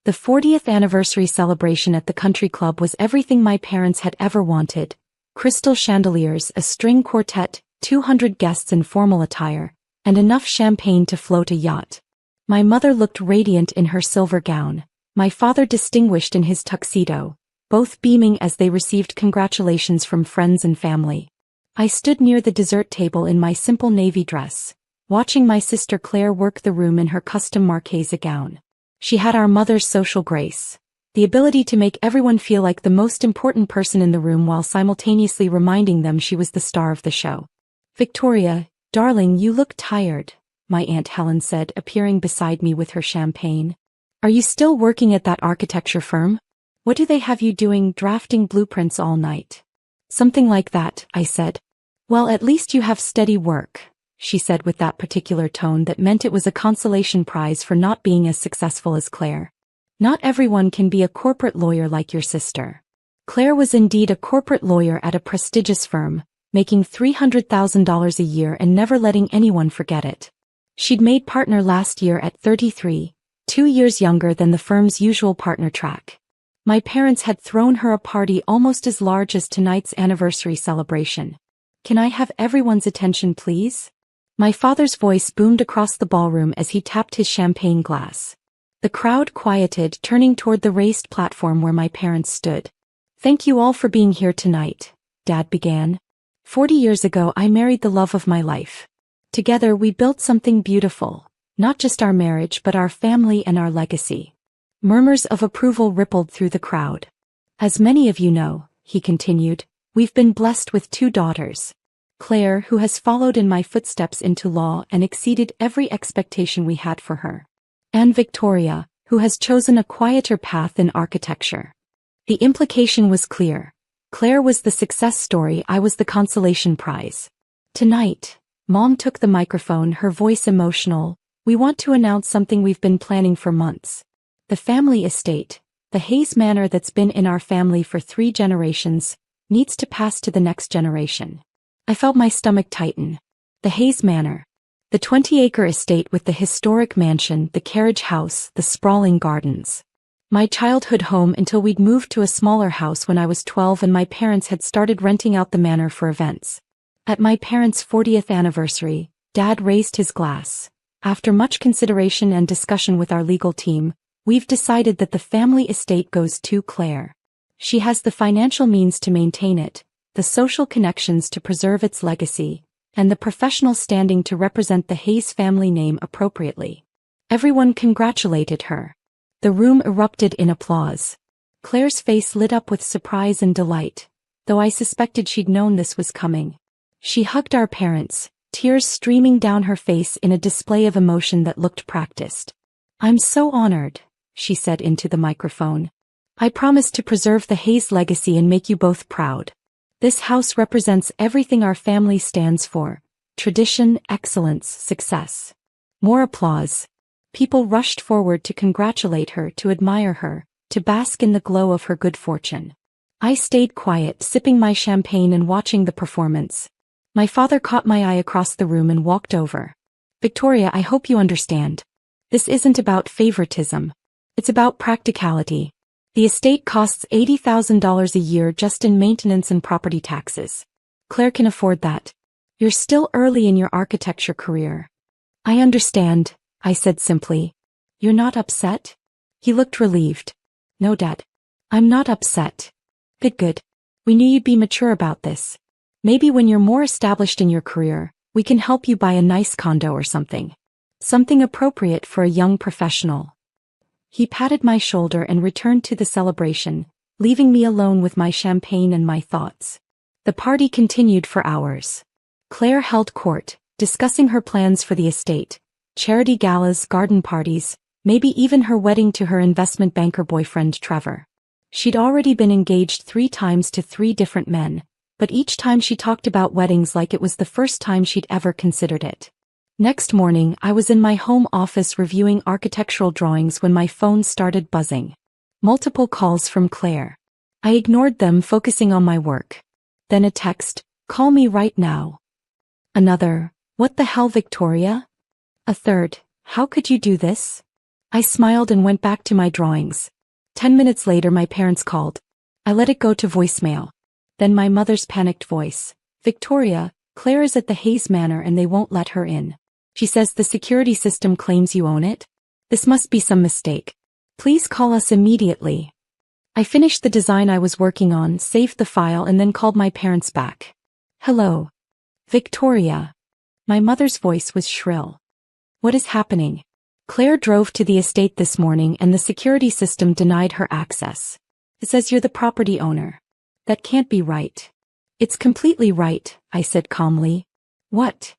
The 40th anniversary celebration at the country club was everything my parents had ever wanted. Crystal chandeliers, a string quartet, 200 guests in formal attire, and enough champagne to float a yacht. My mother looked radiant in her silver gown, my father distinguished in his tuxedo, both beaming as they received congratulations from friends and family. I stood near the dessert table in my simple navy dress, watching my sister Claire work the room in her custom Marchesa gown. She had our mother's social grace, the ability to make everyone feel like the most important person in the room while simultaneously reminding them she was the star of the show. "Victoria, darling, you look tired," my Aunt Helen said, appearing beside me with her champagne. "Are you still working at that architecture firm? What do they have you doing, drafting blueprints all night?" "Something like that," I said. "Well, at least you have steady work," she said with that particular tone that meant it was a consolation prize for not being as successful as Claire. "Not everyone can be a corporate lawyer like your sister." Claire was indeed a corporate lawyer at a prestigious firm, making $300,000 a year and never letting anyone forget it. She'd made partner last year at 33, 2 years younger than the firm's usual partner track. My parents had thrown her a party almost as large as tonight's anniversary celebration. "Can I have everyone's attention, please?" My father's voice boomed across the ballroom as he tapped his champagne glass. The crowd quieted, turning toward the raised platform where my parents stood. "Thank you all for being here tonight," Dad began. 40 years ago I married the love of my life. Together we built something beautiful, not just our marriage but our family and our legacy." Murmurs of approval rippled through the crowd. "As many of you know," he continued, "we've been blessed with 2 daughters. Claire, who has followed in my footsteps into law and exceeded every expectation we had for her. And Victoria, who has chosen a quieter path in architecture." The implication was clear. Claire was the success story, I was the consolation prize. "Tonight," Mom took the microphone, her voice emotional, "we want to announce something we've been planning for months. The family estate, the Hayes Manor that's been in our family for 3 generations, needs to pass to the next generation." I felt my stomach tighten. The Hayes Manor. The 20-acre estate with the historic mansion, the carriage house, the sprawling gardens. My childhood home until we'd moved to a smaller house when I was 12 and my parents had started renting out the manor for events. At my parents' 40th anniversary, Dad raised his glass. "After much consideration and discussion with our legal team, we've decided that the family estate goes to Claire. She has the financial means to maintain it, the social connections to preserve its legacy, and the professional standing to represent the Hayes family name appropriately." Everyone congratulated her. The room erupted in applause. Claire's face lit up with surprise and delight, though I suspected she'd known this was coming. She hugged our parents, tears streaming down her face in a display of emotion that looked practiced. "I'm so honored," she said into the microphone. "I promise to preserve the Hayes legacy and make you both proud. This house represents everything our family stands for: tradition, excellence, success." More applause. People rushed forward to congratulate her, to admire her, to bask in the glow of her good fortune. I stayed quiet, sipping my champagne and watching the performance. My father caught my eye across the room and walked over. "Victoria, I hope you understand. This isn't about favoritism. It's about practicality. The estate costs $80,000 a year just in maintenance and property taxes. Claire can afford that. You're still early in your architecture career." "I understand," I said simply. "You're not upset?" He looked relieved. "No, Dad. I'm not upset." Good. We knew you'd be mature about this. Maybe when you're more established in your career, we can help you buy a nice condo or something. Something appropriate for a young professional." He patted my shoulder and returned to the celebration, leaving me alone with my champagne and my thoughts. The party continued for hours. Claire held court, discussing her plans for the estate, charity galas, garden parties, maybe even her wedding to her investment banker boyfriend Trevor. She'd already been engaged 3 times to 3 different men, but each time she talked about weddings like it was the first time she'd ever considered it. Next morning, I was in my home office reviewing architectural drawings when my phone started buzzing. Multiple calls from Claire. I ignored them, focusing on my work. Then a text, "Call me right now." Another, "What the hell, Victoria?" A third, "How could you do this?" I smiled and went back to my drawings. 10 minutes later my parents called. I let it go to voicemail. Then my mother's panicked voice. Victoria, Claire is at the Hayes Manor and they won't let her in. She says the security system claims you own it. This must be some mistake. Please call us immediately. I finished the design I was working on, saved the file and then called my parents back. Hello. Victoria. My mother's voice was shrill. What is happening? Claire drove to the estate this morning and the security system denied her access. It says you're the property owner. That can't be right. It's completely right, I said calmly. What?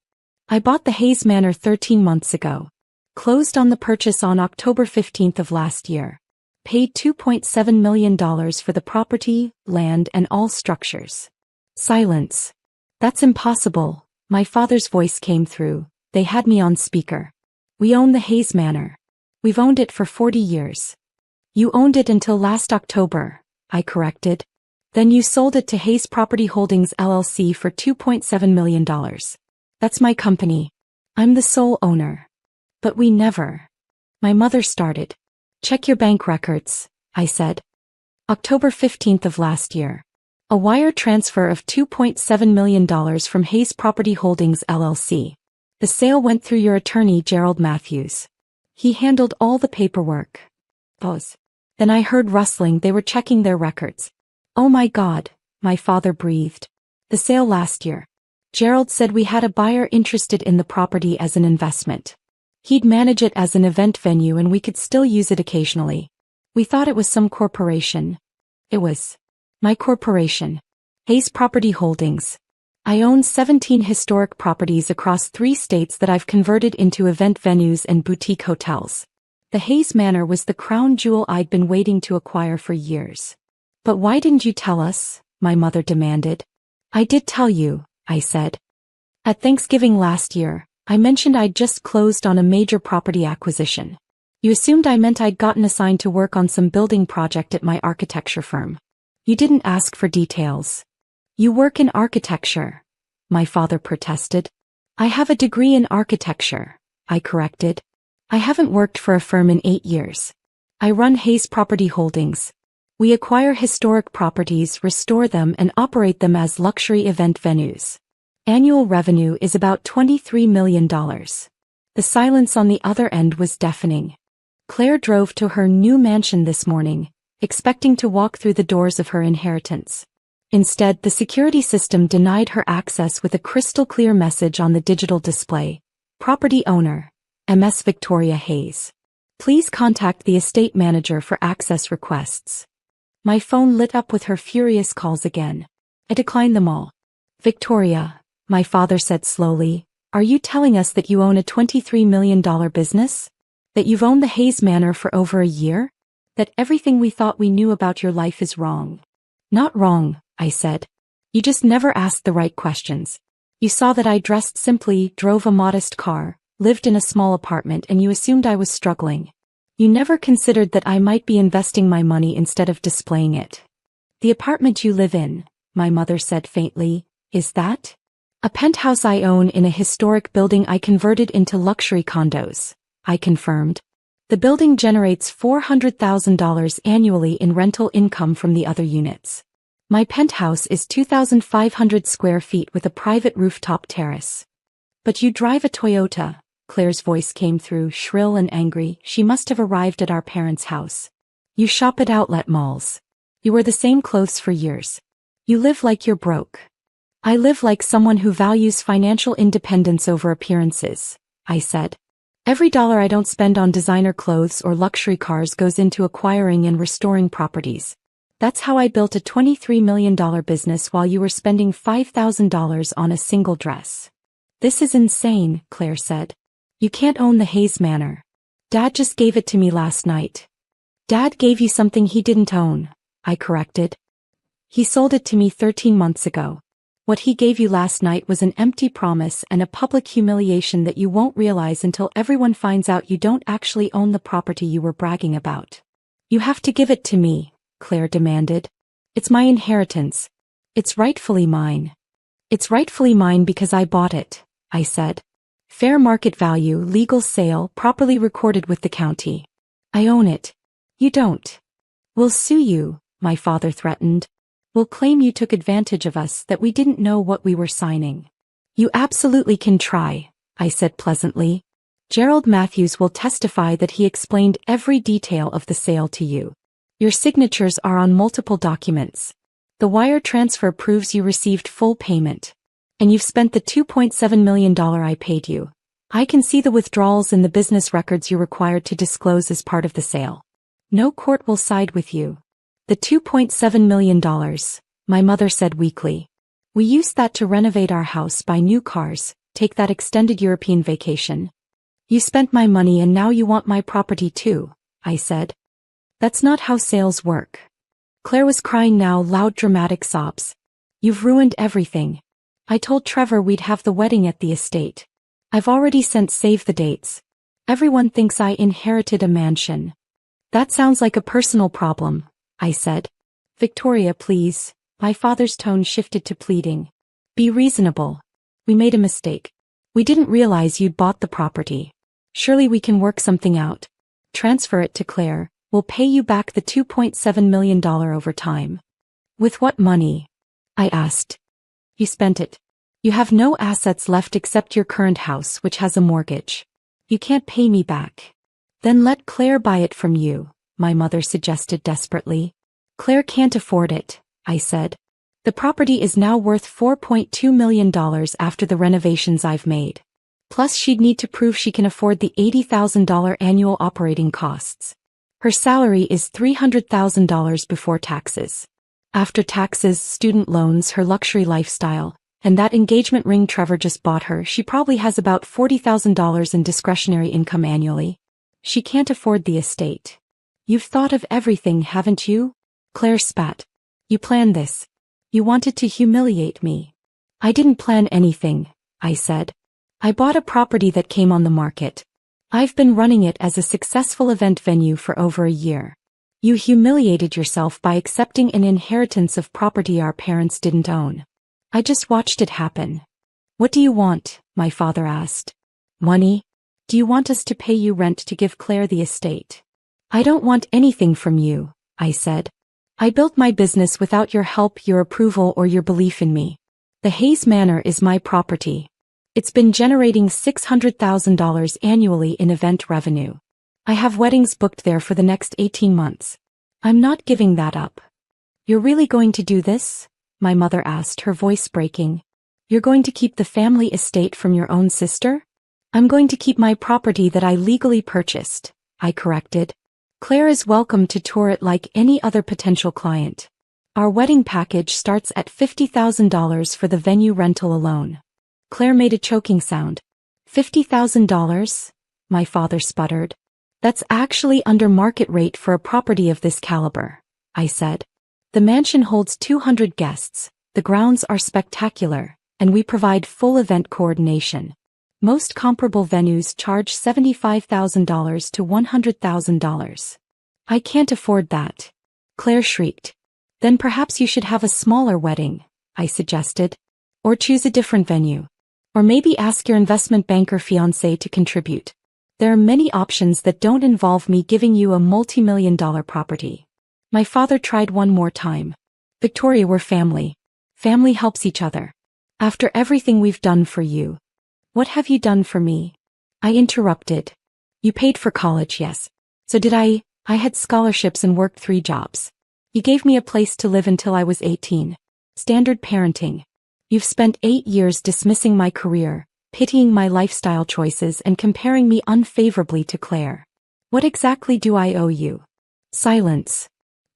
I bought the Hayes Manor 13 months ago. Closed on the purchase on October 15th of last year. Paid $2.7 million for the property, land and all structures. Silence. That's impossible. My father's voice came through. They had me on speaker. We own the Hayes Manor. We've owned it for 40 years. You owned it until last October, I corrected. Then you sold it to Hayes Property Holdings LLC for $2.7 million. That's my company. I'm the sole owner. But we never. My mother started. Check your bank records, I said. October 15th of last year. A wire transfer of $2.7 million from Hayes Property Holdings LLC. The sale went through your attorney Gerald Matthews. He handled all the paperwork. Pause. Then I heard rustling, they were checking their records. Oh my God, my father breathed. The sale last year. Gerald said we had a buyer interested in the property as an investment. He'd manage it as an event venue and we could still use it occasionally. We thought it was some corporation. It was my corporation. Hayes Property Holdings. I own 17 historic properties across 3 states that I've converted into event venues and boutique hotels. The Hayes Manor was the crown jewel I'd been waiting to acquire for years. But why didn't you tell us? My mother demanded. I did tell you, I said. At Thanksgiving last year, I mentioned I'd just closed on a major property acquisition. You assumed I meant I'd gotten assigned to work on some building project at my architecture firm. You didn't ask for details. You work in architecture, my father protested. I have a degree in architecture, I corrected. I haven't worked for a firm in 8 years. I run Hayes Property Holdings. We acquire historic properties, restore them and operate them as luxury event venues. Annual revenue is about $23 million. The silence on the other end was deafening. Claire drove to her new mansion this morning, expecting to walk through the doors of her inheritance. Instead, the security system denied her access with a crystal-clear message on the digital display. Property owner, Ms. Victoria Hayes. Please contact the estate manager for access requests. My phone lit up with her furious calls again. I declined them all. Victoria, my father said slowly, are you telling us that you own a $23 million business? That you've owned the Hayes Manor for over a year? That everything we thought we knew about your life is wrong? Not wrong, I said. You just never asked the right questions. You saw that I dressed simply, drove a modest car, lived in a small apartment and you assumed I was struggling. You never considered that I might be investing my money instead of displaying it. The apartment you live in, my mother said faintly, is that? A penthouse I own in a historic building I converted into luxury condos, I confirmed. The building generates $400,000 annually in rental income from the other units. My penthouse is 2,500 square feet with a private rooftop terrace. But you drive a Toyota, Claire's voice came through, shrill and angry. She must have arrived at our parents' house. You shop at outlet malls. You wear the same clothes for years. You live like you're broke. I live like someone who values financial independence over appearances, I said. Every dollar I don't spend on designer clothes or luxury cars goes into acquiring and restoring properties. That's how I built a $23 million business while you were spending $5,000 on a single dress. This is insane, Claire said. You can't own the Hayes Manor. Dad just gave it to me last night. Dad gave you something he didn't own, I corrected. He sold it to me 13 months ago. What he gave you last night was an empty promise and a public humiliation that you won't realize until everyone finds out you don't actually own the property you were bragging about. You have to give it to me, Claire demanded. It's my inheritance. It's rightfully mine. It's rightfully mine because I bought it, I said. Fair market value, legal sale, properly recorded with the county. I own it. You don't. We'll sue you, my father threatened. We'll claim you took advantage of us, that we didn't know what we were signing. You absolutely can try, I said pleasantly. Gerald Matthews will testify that he explained every detail of the sale to you. Your signatures are on multiple documents. The wire transfer proves you received full payment. And you've spent the $2.7 million I paid you. I can see the withdrawals in the business records you're required to disclose as part of the sale. No court will side with you. The $2.7 million, my mother said weakly. We used that to renovate our house, buy new cars, take that extended European vacation. You spent my money and now you want my property too, I said. That's not how sales work. Claire was crying now, loud dramatic sobs. You've ruined everything. I told Trevor we'd have the wedding at the estate. I've already sent save the dates. Everyone thinks I inherited a mansion. That sounds like a personal problem, I said. Victoria, please. My father's tone shifted to pleading. Be reasonable. We made a mistake. We didn't realize you'd bought the property. Surely we can work something out. Transfer it to Claire. We'll pay you back the $2.7 million over time. With what money? I asked. You spent it. You have no assets left except your current house, which has a mortgage. You can't pay me back. Then let Claire buy it from you, my mother suggested desperately. Claire can't afford it, I said. The property is now worth $4.2 million after the renovations I've made. Plus she'd need to prove she can afford the $80,000 annual operating costs. Her salary is $300,000 before taxes. After taxes, student loans, her luxury lifestyle, and that engagement ring Trevor just bought her, she probably has about $40,000 in discretionary income annually. She can't afford the estate. You've thought of everything, haven't you? Claire spat. You planned this. You wanted to humiliate me. I didn't plan anything, I said. I bought a property that came on the market. I've been running it as a successful event venue for over a year. You humiliated yourself by accepting an inheritance of property our parents didn't own. I just watched it happen. What do you want? My father asked. Money? Do you want us to pay you rent to give Claire the estate? I don't want anything from you, I said. I built my business without your help, your approval, or your belief in me. The Hayes Manor is my property. It's been generating $600,000 annually in event revenue. I have weddings booked there for the next 18 months. I'm not giving that up. You're really going to do this? My mother asked, her voice breaking. You're going to keep the family estate from your own sister? I'm going to keep my property that I legally purchased, I corrected. Claire is welcome to tour it like any other potential client. Our wedding package starts at $50,000 for the venue rental alone. Claire made a choking sound. $50,000? My father sputtered. That's actually under market rate for a property of this caliber, I said. The mansion holds 200 guests, the grounds are spectacular, and we provide full event coordination. Most comparable venues charge $75,000 to $100,000. I can't afford that. Claire shrieked. Then perhaps you should have a smaller wedding, I suggested. Or choose a different venue. Or maybe ask your investment banker fiancé to contribute. There are many options that don't involve me giving you a multi-million-dollar property. My father tried one more time. Victoria, we're family. Family helps each other. After everything we've done for you. What have you done for me? I interrupted. You paid for college, yes. So did I. I had scholarships and worked 3 jobs. You gave me a place to live until I was 18. Standard parenting. You've spent 8 years dismissing my career, pitying my lifestyle choices and comparing me unfavorably to Claire. What exactly do I owe you? Silence.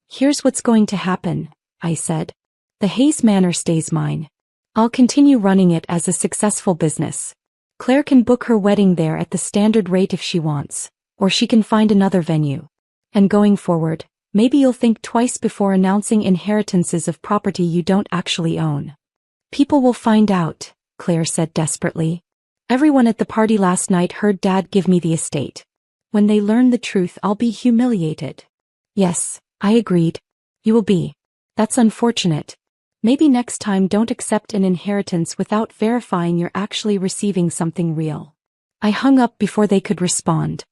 Here's what's going to happen, I said. The Hayes Manor stays mine. I'll continue running it as a successful business. Claire can book her wedding there at the standard rate if she wants, or she can find another venue. And going forward, maybe you'll think twice before announcing inheritances of property you don't actually own. People will find out, Claire said desperately. Everyone at the party last night heard Dad give me the estate. When they learn the truth, I'll be humiliated. Yes, I agreed. You will be. That's unfortunate. Maybe next time don't accept an inheritance without verifying you're actually receiving something real. I hung up before they could respond.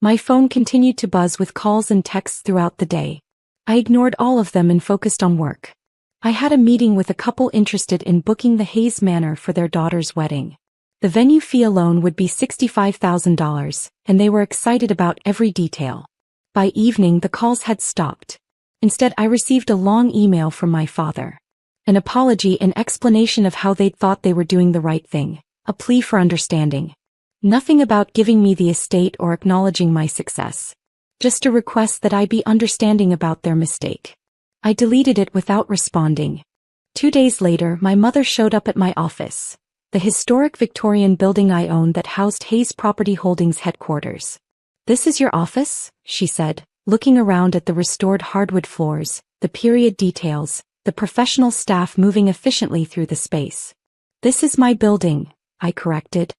My phone continued to buzz with calls and texts throughout the day. I ignored all of them and focused on work. I had a meeting with a couple interested in booking the Hayes Manor for their daughter's wedding. The venue fee alone would be $65,000, and they were excited about every detail. By evening, the calls had stopped. Instead, I received a long email from my father. An apology and explanation of how they'd thought they were doing the right thing, a plea for understanding. Nothing about giving me the estate or acknowledging my success. Just a request that I be understanding about their mistake. I deleted it without responding. 2 days later, my mother showed up at my office, the historic Victorian building I owned that housed Hayes Property Holdings headquarters. "This is your office?" she said, looking around at the restored hardwood floors, the period details, the professional staff moving efficiently through the space. "This is my building," I corrected.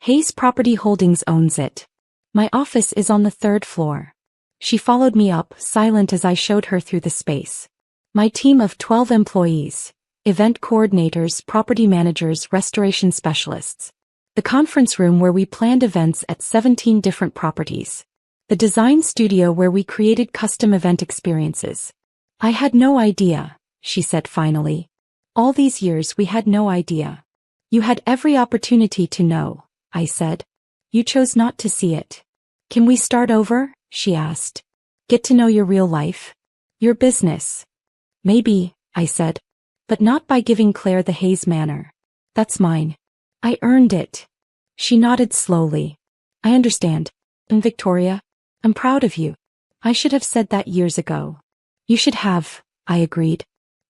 "Hayes Property Holdings owns it. My office is on the 3rd floor." She followed me up, silent as I showed her through the space. My team of 12 employees, event coordinators, property managers, restoration specialists. The conference room where we planned events at 17 different properties. The design studio where we created custom event experiences. "I had no idea," she said finally. "All these years we had no idea." "You had every opportunity to know," I said. "You chose not to see it." "Can we start over?" she asked. "Get to know your real life? Your business?" "Maybe," I said. "But not by giving Claire the Hayes Manor. That's mine. I earned it." She nodded slowly. "I understand. And Victoria, I'm proud of you. I should have said that years ago." "You should have," I agreed.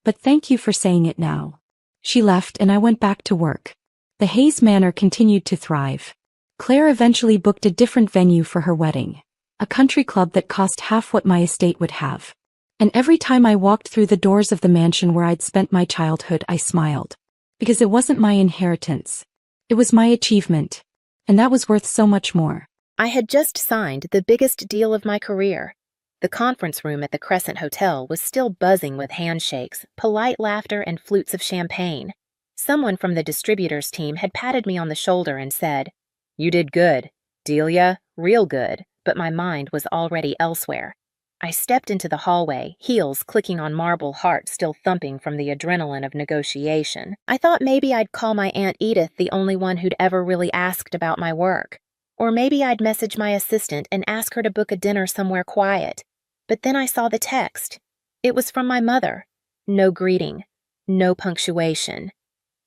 "But thank you for saying it now." She left and I went back to work. The Hayes Manor continued to thrive. Claire eventually booked a different venue for her wedding, a country club that cost half what my estate would have. And every time I walked through the doors of the mansion where I'd spent my childhood, I smiled. Because it wasn't my inheritance. It was my achievement. And that was worth so much more. I had just signed the biggest deal of my career. The conference room at the Crescent Hotel was still buzzing with handshakes, polite laughter, and flutes of champagne. Someone from the distributors team had patted me on the shoulder and said, "You did good, Delia, real good," but my mind was already elsewhere. I stepped into the hallway, heels clicking on marble, heart still thumping from the adrenaline of negotiation. I thought maybe I'd call my Aunt Edith, the only one who'd ever really asked about my work. Or maybe I'd message my assistant and ask her to book a dinner somewhere quiet. But then I saw the text. It was from my mother. No greeting. No punctuation.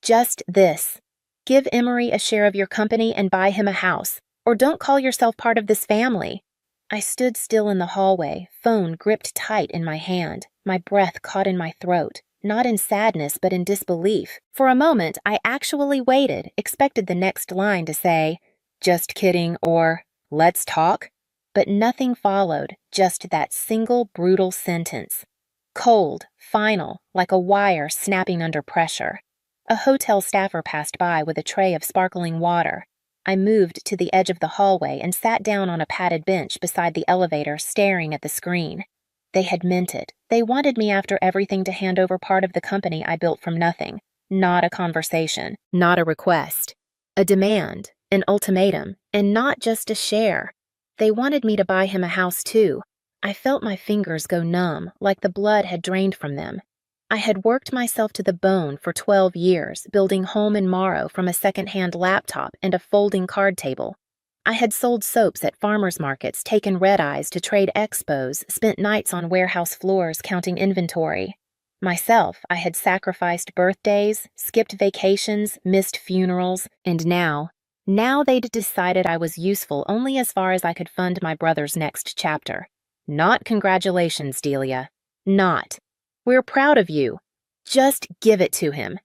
Just this. "Give Emery a share of your company and buy him a house. Or don't call yourself part of this family." I stood still in the hallway, phone gripped tight in my hand, my breath caught in my throat, not in sadness but in disbelief. For a moment, I actually waited, expected the next line to say, "Just kidding," or "Let's talk." But nothing followed, just that single brutal sentence. Cold, final, like a wire snapping under pressure. A hotel staffer passed by with a tray of sparkling water. I moved to the edge of the hallway and sat down on a padded bench beside the elevator, staring at the screen. They had meant it. They wanted me after everything to hand over part of the company I built from nothing. Not a conversation, not a request. A demand, an ultimatum, and not just a share. They wanted me to buy him a house too. I felt my fingers go numb, like the blood had drained from them. I had worked myself to the bone for 12 years, building Home and Morrow from a second-hand laptop and a folding card table. I had sold soaps at farmers markets, taken red-eyes to trade expos, spent nights on warehouse floors counting inventory. Myself, I had sacrificed birthdays, skipped vacations, missed funerals, and now they'd decided I was useful only as far as I could fund my brother's next chapter. Not congratulations, Delia. Not. "We're proud of you. Just give it to him.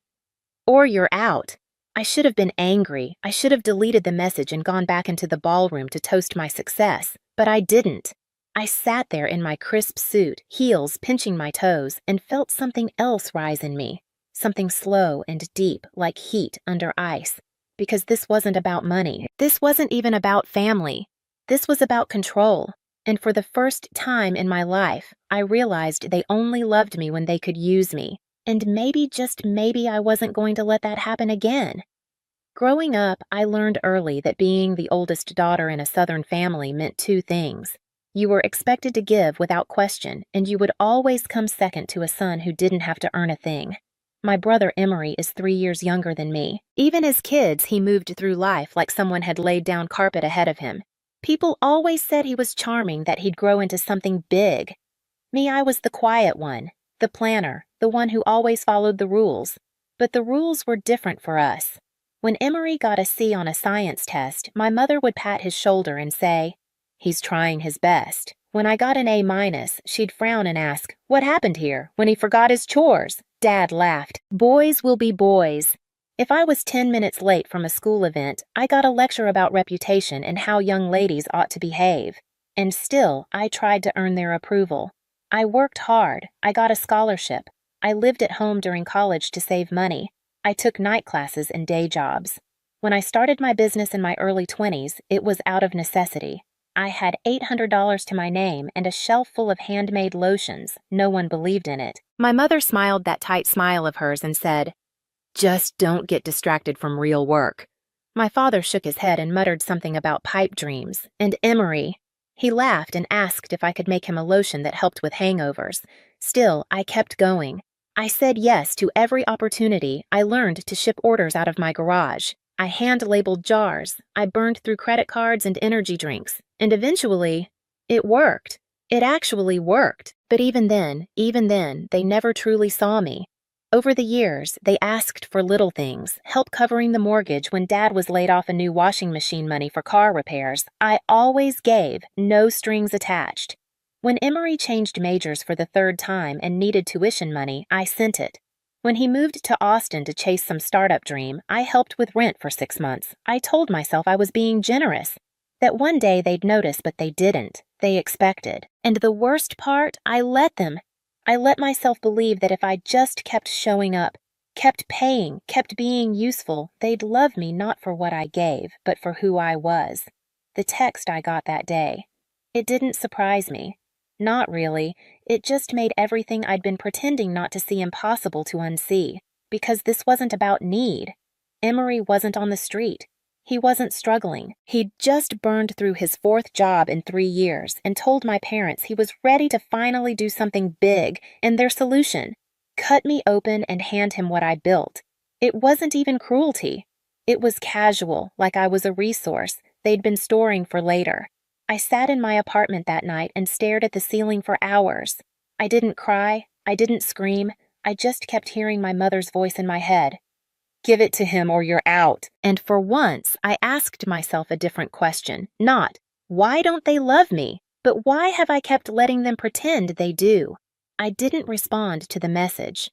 Or you're out." I should have been angry. I should have deleted the message and gone back into the ballroom to toast my success. But I didn't. I sat there in my crisp suit, heels pinching my toes, and felt something else rise in me. Something slow and deep, like heat under ice. Because this wasn't about money. This wasn't even about family. This was about control. And for the first time in my life, I realized they only loved me when they could use me. And maybe, just maybe, I wasn't going to let that happen again. Growing up, I learned early that being the oldest daughter in a Southern family meant two things. You were expected to give without question, and you would always come second to a son who didn't have to earn a thing. My brother Emery is 3 years younger than me. Even as kids, he moved through life like someone had laid down carpet ahead of him. People always said he was charming, that he'd grow into something big. Me, I was the quiet one, the planner, the one who always followed the rules. But the rules were different for us. When Emery got a C on a science test, my mother would pat his shoulder and say, "He's trying his best." When I got an A-, she'd frown and ask, "What happened here? When he forgot his chores?" Dad laughed. Boys will be boys. If I was 10 minutes late from a school event, I got a lecture about reputation and how young ladies ought to behave. And still, I tried to earn their approval. I worked hard. I got a scholarship. I lived at home during college to save money. I took night classes and day jobs. When I started my business in my early 20s, it was out of necessity. I had $800 to my name and a shelf full of handmade lotions. No one believed in it. My mother smiled that tight smile of hers and said, "Just don't get distracted from real work." My father shook his head and muttered something about pipe dreams. And Emery. He laughed and asked if I could make him a lotion that helped with hangovers. Still, I kept going. I said yes to every opportunity. I learned to ship orders out of my garage. I hand-labeled jars. I burned through credit cards and energy drinks. And eventually, it worked. It actually worked. But even then, they never truly saw me. Over the years, they asked for little things, help covering the mortgage when Dad was laid off a new washing machine money for car repairs. I always gave, no strings attached. When Emery changed majors for the third time and needed tuition money, I sent it. When he moved to Austin to chase some startup dream, I helped with rent for 6 months. I told myself I was being generous. That one day they'd notice, but they didn't. They expected. And the worst part, I let them. I let myself believe that if I just kept showing up, kept paying, kept being useful, they'd love me not for what I gave, but for who I was. The text I got that day. It didn't surprise me. Not really. It just made everything I'd been pretending not to see impossible to unsee. Because this wasn't about need. Emery wasn't on the street. He wasn't struggling. He'd just burned through his 4th job in 3 years and told my parents he was ready to finally do something big, and their solution: cut me open and hand him what I built. It wasn't even cruelty. It was casual, like I was a resource they'd been storing for later. I sat in my apartment that night and stared at the ceiling for hours. I didn't cry. I didn't scream. I just kept hearing my mother's voice in my head. "Give it to him or you're out." And for once, I asked myself a different question. Not, why don't they love me? But why have I kept letting them pretend they do? I didn't respond to the message.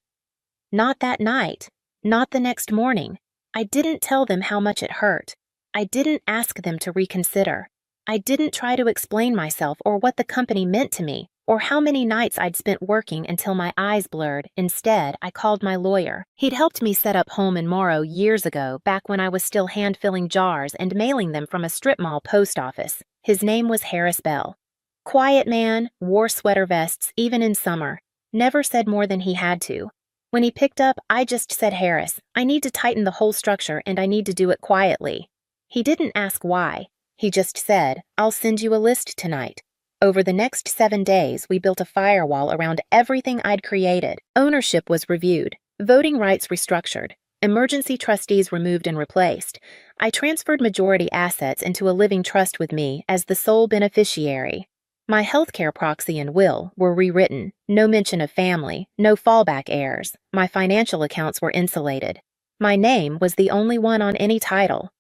Not that night. Not the next morning. I didn't tell them how much it hurt. I didn't ask them to reconsider. I didn't try to explain myself or what the company meant to me, or how many nights I'd spent working until my eyes blurred. Instead, I called my lawyer. He'd helped me set up Home and Morrow years ago, back when I was still hand-filling jars and mailing them from a strip mall post office. His name was Harris Bell. Quiet man, wore sweater vests even in summer. Never said more than he had to. When he picked up, I just said, "Harris, I need to tighten the whole structure and I need to do it quietly." He didn't ask why. He just said, "I'll send you a list tonight." Over the next 7 days, we built a firewall around everything I'd created. Ownership was reviewed, voting rights restructured, emergency trustees removed and replaced. I transferred majority assets into a living trust with me as the sole beneficiary. My healthcare proxy and will were rewritten. No mention of family, no fallback heirs. My financial accounts were insulated. My name was the only one on any title.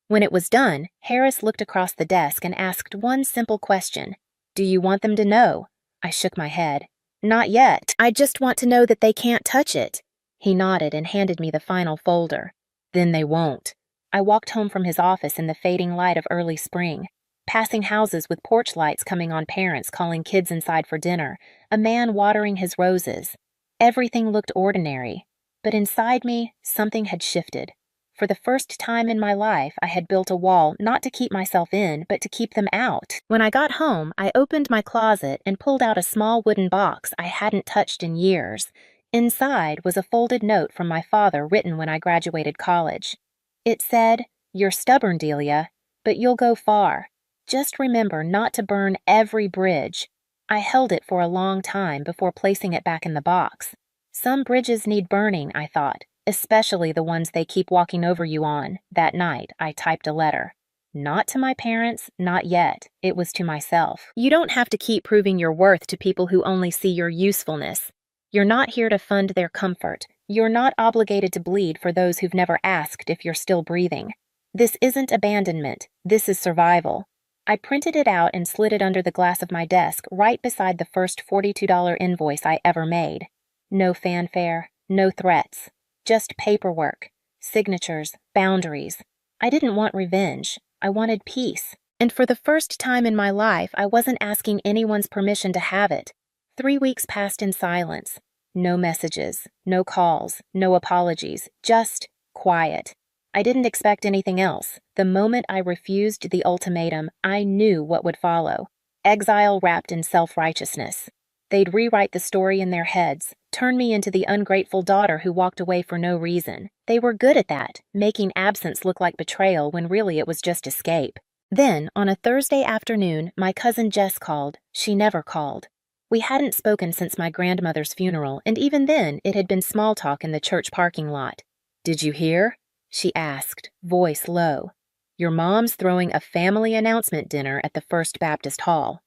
When it was done, Harris looked across the desk and asked one simple question. "Do you want them to know?" I shook my head. "Not yet. I just want to know that they can't touch it." He nodded and handed me the final folder. "Then they won't." I walked home from his office in the fading light of early spring, passing houses with porch lights coming on, parents calling kids inside for dinner, a man watering his roses. Everything looked ordinary, but inside me, something had shifted. For the first time in my life, I had built a wall not to keep myself in, but to keep them out. When I got home, I opened my closet and pulled out a small wooden box I hadn't touched in years. Inside was a folded note from my father written when I graduated college. It said, "You're stubborn, Delia, but you'll go far. Just remember not to burn every bridge." I held it for a long time before placing it back in the box. Some bridges need burning, I thought, especially the ones they keep walking over you on. That night, I typed a letter. Not to my parents, not yet. It was to myself. You don't have to keep proving your worth to people who only see your usefulness. You're not here to fund their comfort. You're not obligated to bleed for those who've never asked if you're still breathing. This isn't abandonment. This is survival. I printed it out and slid it under the glass of my desk right beside the first $42 invoice I ever made. No fanfare, no threats, just paperwork, signatures, boundaries. I didn't want revenge. I wanted peace. And for the first time in my life, I wasn't asking anyone's permission to have it. 3 weeks passed in silence. No messages, no calls, no apologies, just quiet. I didn't expect anything else. The moment I refused the ultimatum, I knew what would follow. Exile wrapped in self-righteousness. They'd rewrite the story in their heads, turn me into the ungrateful daughter who walked away for no reason. They were good at that, making absence look like betrayal when really it was just escape. Then, on a Thursday afternoon, my cousin Jess called. She never called. We hadn't spoken since my grandmother's funeral, and even then it had been small talk in the church parking lot. "Did you hear?" she asked, voice low. "Your mom's throwing a family announcement dinner at the First Baptist Hall."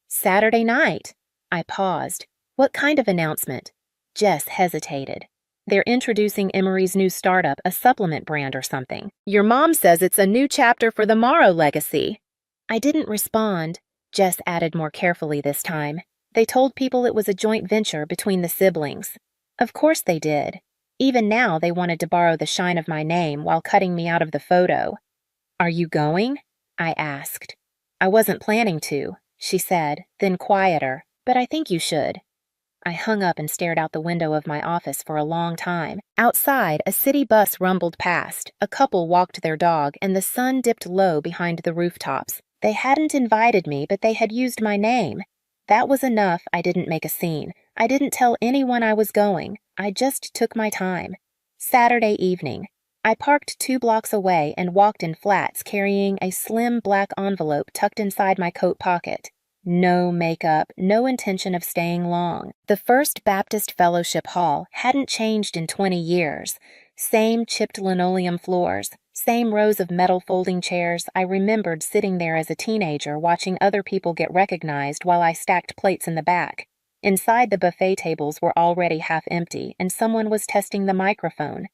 "Saturday night." I paused. "What kind of announcement?" Jess hesitated. "They're introducing Emery's new startup, a supplement brand or something. Your mom says it's a new chapter for the Morrow legacy." I didn't respond. Jess added more carefully this time. "They told people it was a joint venture between the siblings." Of course they did. Even now they wanted to borrow the shine of my name while cutting me out of the photo. "Are you going?" I asked. "I wasn't planning to," she said, then quieter. "But I think you should." I hung up and stared out the window of my office for a long time. Outside, a city bus rumbled past, a couple walked their dog, and the sun dipped low behind the rooftops. They hadn't invited me, but they had used my name. That was enough. I didn't make a scene. I didn't tell anyone I was going. I just took my time. Saturday evening. I parked 2 blocks away and walked in flats carrying a slim black envelope tucked inside my coat pocket. No makeup, no intention of staying long. The First Baptist Fellowship Hall hadn't changed in 20 years. Same chipped linoleum floors, same rows of metal folding chairs. I remembered sitting there as a teenager watching other people get recognized while I stacked plates in the back. Inside, the buffet tables were already half empty, and someone was testing the microphone.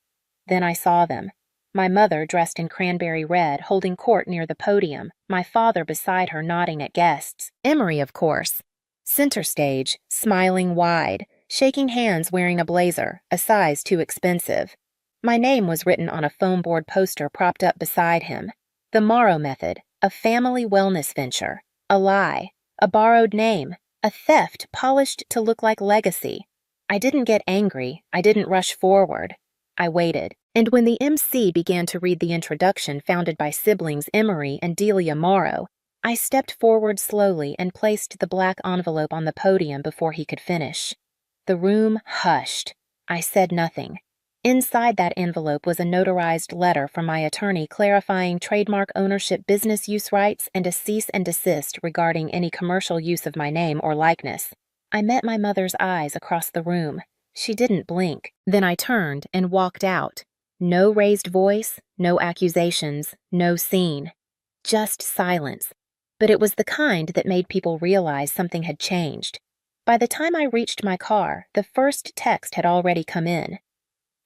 Then I saw them. My mother, dressed in cranberry red, holding court near the podium, my father beside her nodding at guests. Emery, of course. Center stage, smiling wide, shaking hands wearing a blazer, a size too expensive. My name was written on a foam board poster propped up beside him. The Morrow Method, a family wellness venture, a lie, a borrowed name, a theft polished to look like legacy. I didn't get angry. I didn't rush forward. I waited. And when the MC began to read the introduction founded by siblings Emery and Delia Morrow, I stepped forward slowly and placed the black envelope on the podium before he could finish. The room hushed. I said nothing. Inside that envelope was a notarized letter from my attorney clarifying trademark ownership, business use rights, and a cease and desist regarding any commercial use of my name or likeness. I met my mother's eyes across the room. She didn't blink. Then I turned and walked out. No raised voice, no accusations, no scene. Just silence. But it was the kind that made people realize something had changed. By the time I reached my car, the first text had already come in.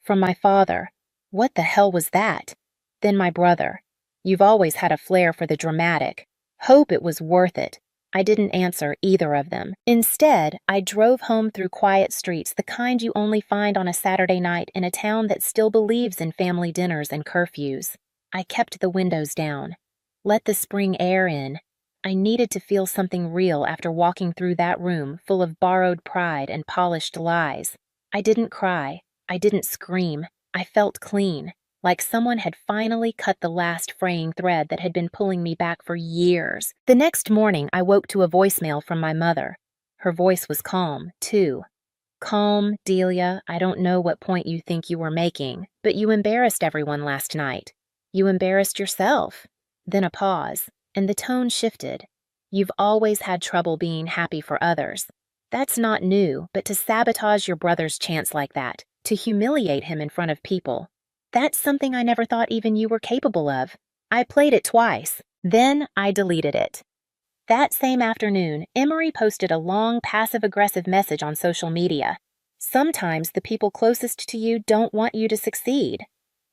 From my father. What the hell was that? Then my brother. You've always had a flair for the dramatic. Hope it was worth it. I didn't answer either of them. Instead, I drove home through quiet streets, the kind you only find on a Saturday night in a town that still believes in family dinners and curfews. I kept the windows down. Let the spring air in. I needed to feel something real after walking through that room full of borrowed pride and polished lies. I didn't cry. I didn't scream. I felt clean, like someone had finally cut the last fraying thread that had been pulling me back for years. The next morning, I woke to a voicemail from my mother. Her voice was calm, too. "Calm, Delia, I don't know what point you think you were making, but you embarrassed everyone last night. You embarrassed yourself. Then a pause, and the tone shifted. You've always had trouble being happy for others. That's not new, but to sabotage your brother's chance like that, to humiliate him in front of people, that's something I never thought even you were capable of. I played it twice. Then I deleted it. That same afternoon, Emery posted a long, passive-aggressive message on social media. Sometimes the people closest to you don't want you to succeed.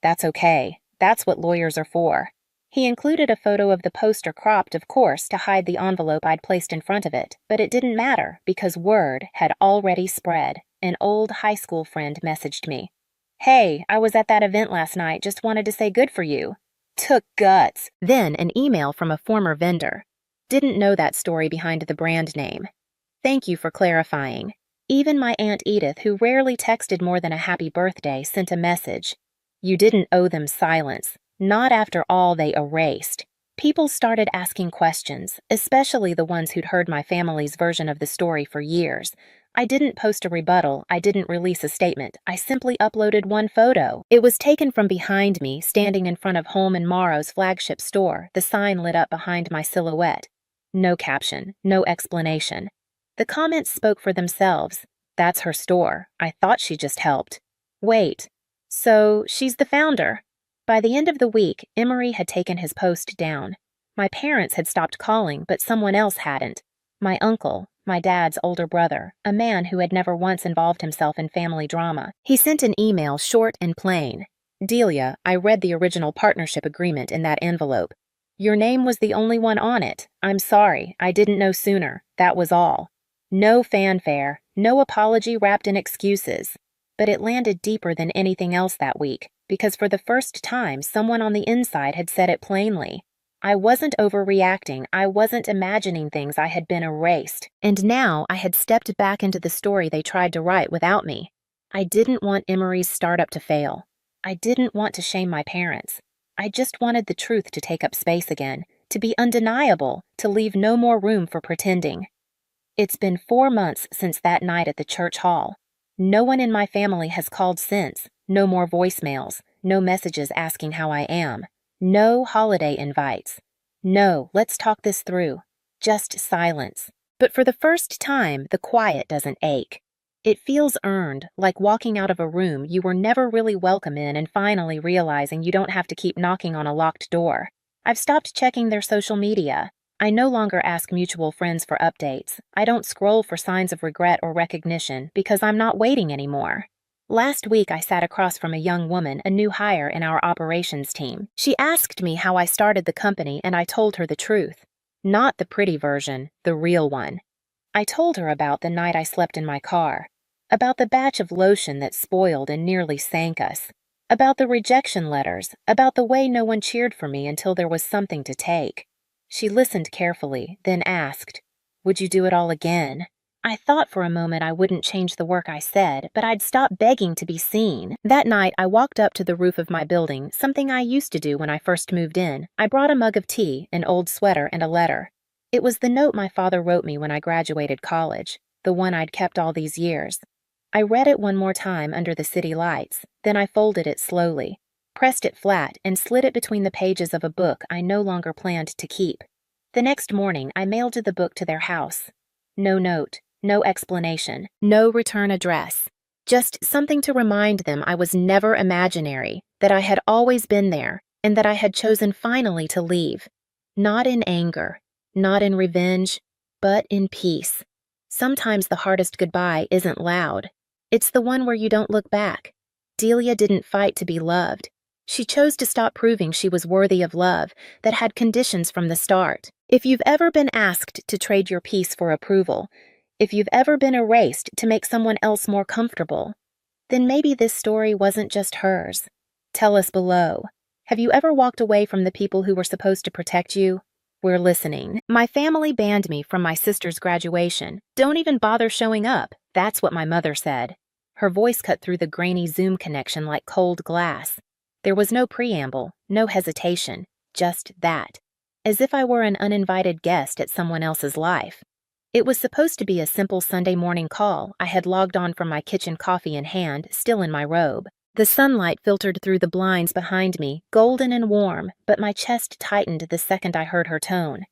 That's okay. That's what lawyers are for. He included a photo of the poster cropped, of course, to hide the envelope I'd placed in front of it, but it didn't matter because word had already spread. An old high school friend messaged me. "Hey, I was at that event last night, just wanted to say good for you." Took guts. Then an email from a former vendor. Didn't know that story behind the brand name. Thank you for clarifying. Even my Aunt Edith, who rarely texted more than a happy birthday, sent a message. You didn't owe them silence. Not after all they erased. People started asking questions, especially the ones who'd heard my family's version of the story for years. I didn't post a rebuttal, I didn't release a statement, I simply uploaded one photo. It was taken from behind me, standing in front of Home & Morrow's flagship store, the sign lit up behind my silhouette. No caption, no explanation. The comments spoke for themselves. That's her store. I thought she just helped. Wait, so she's the founder? By the end of the week, Emery had taken his post down. My parents had stopped calling, but someone else hadn't. My uncle, my dad's older brother, a man who had never once involved himself in family drama. He sent an email short and plain. Delia, I read the original partnership agreement in that envelope. Your name was the only one on it. I'm sorry, I didn't know sooner. That was all. No fanfare, no apology wrapped in excuses. But it landed deeper than anything else that week, because for the first time someone on the inside had said it plainly. I wasn't overreacting, I wasn't imagining things, I had been erased. And now I had stepped back into the story they tried to write without me. I didn't want Emery's startup to fail. I didn't want to shame my parents. I just wanted the truth to take up space again, to be undeniable, to leave no more room for pretending. It's been 4 months since that night at the church hall. No one in my family has called since. No more voicemails. No messages asking how I am. No holiday invites. No, let's talk this through. Just silence. But for the first time, the quiet doesn't ache. It feels earned, like walking out of a room you were never really welcome in and finally realizing you don't have to keep knocking on a locked door. I've stopped checking their social media. I no longer ask mutual friends for updates. I don't scroll for signs of regret or recognition because I'm not waiting anymore. Last week, I sat across from a young woman, a new hire in our operations team. She asked me how I started the company, and I told her the truth. Not the pretty version, the real one. I told her about the night I slept in my car, about the batch of lotion that spoiled and nearly sank us, about the rejection letters, about the way no one cheered for me until there was something to take. She listened carefully, then asked, "Would you do it all again?" I thought for a moment I wouldn't change the work I said, but I'd stop begging to be seen. That night, I walked up to the roof of my building, something I used to do when I first moved in. I brought a mug of tea, an old sweater, and a letter. It was the note my father wrote me when I graduated college, the one I'd kept all these years. I read it one more time under the city lights, then I folded it slowly, pressed it flat, and slid it between the pages of a book I no longer planned to keep. The next morning, I mailed the book to their house. No note. No explanation, no return address. Just something to remind them I was never imaginary, that I had always been there, and that I had chosen finally to leave. Not in anger, not in revenge, but in peace. Sometimes the hardest goodbye isn't loud. It's the one where you don't look back. Delia didn't fight to be loved. She chose to stop proving she was worthy of love that had conditions from the start. If you've ever been asked to trade your peace for approval, if you've ever been erased to make someone else more comfortable, then maybe this story wasn't just hers. Tell us below. Have you ever walked away from the people who were supposed to protect you? We're listening. My family banned me from my sister's graduation. Don't even bother showing up. That's what my mother said. Her voice cut through the grainy Zoom connection like cold glass. There was no preamble, no hesitation, just that. As if I were an uninvited guest at someone else's life. It was supposed to be a simple Sunday morning call. I had logged on from my kitchen, coffee in hand, still in my robe. The sunlight filtered through the blinds behind me, golden and warm, but my chest tightened the second I heard her tone.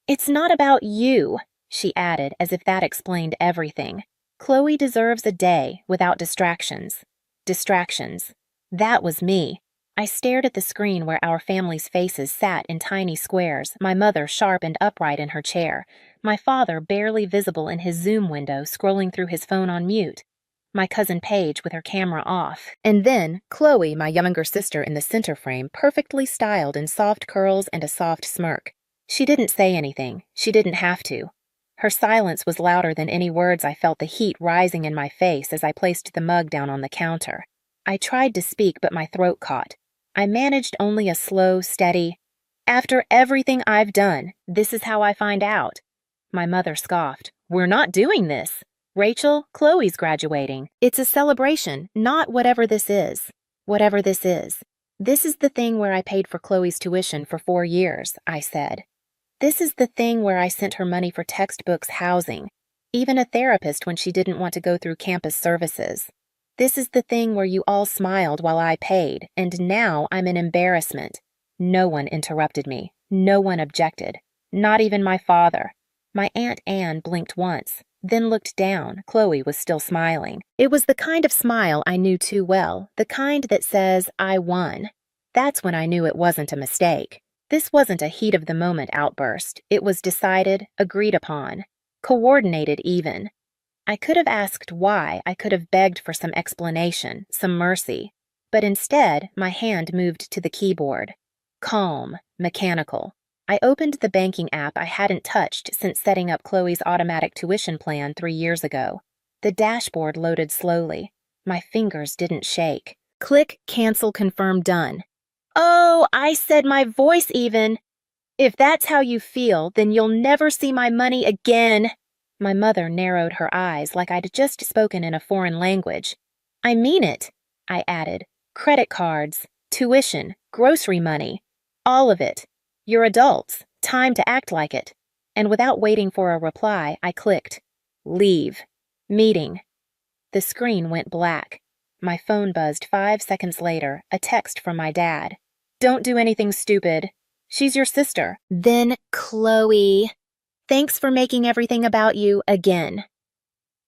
"It's not about you," she added, as if that explained everything. "Chloe deserves a day without distractions." Distractions. That was me. I stared at the screen where our family's faces sat in tiny squares, my mother sharp and upright in her chair, my father barely visible in his Zoom window scrolling through his phone on mute, my cousin Paige with her camera off, and then Chloe, my younger sister, in the center frame, perfectly styled in soft curls and a soft smirk. She didn't say anything. She didn't have to. Her silence was louder than any words. I felt the heat rising in my face as I placed the mug down on the counter. I tried to speak, but my throat caught. I managed only a slow, steady, "After everything I've done, this is how I find out." My mother scoffed. "We're not doing this. Rachel, Chloe's graduating. It's a celebration, not whatever this is." "Whatever this is. This is the thing where I paid for Chloe's tuition for 4 years," I said. "This is the thing where I sent her money for textbooks, housing, even a therapist when she didn't want to go through campus services. This is the thing where you all smiled while I paid, and now I'm an embarrassment." No one interrupted me. No one objected. Not even my father. My Aunt Anne blinked once, then looked down. Chloe was still smiling. It was the kind of smile I knew too well, the kind that says, "I won." That's when I knew it wasn't a mistake. This wasn't a heat-of-the-moment outburst. It was decided, agreed upon, coordinated even. I could have asked why, I could have begged for some explanation, some mercy. But instead, my hand moved to the keyboard. Calm, mechanical. I opened the banking app I hadn't touched since setting up Chloe's automatic tuition plan 3 years ago. The dashboard loaded slowly. My fingers didn't shake. Click, cancel, confirm, done. "Oh, I said my voice even. If that's how you feel, then you'll never see my money again." My mother narrowed her eyes like I'd just spoken in a foreign language. "I mean it," I added. "Credit cards, tuition, grocery money, all of it. You're adults. Time to act like it." And without waiting for a reply, I clicked. Leave. Meeting. The screen went black. My phone buzzed 5 seconds later, a text from my dad. "Don't do anything stupid. She's your sister." Then Chloe. "Thanks for making everything about you again."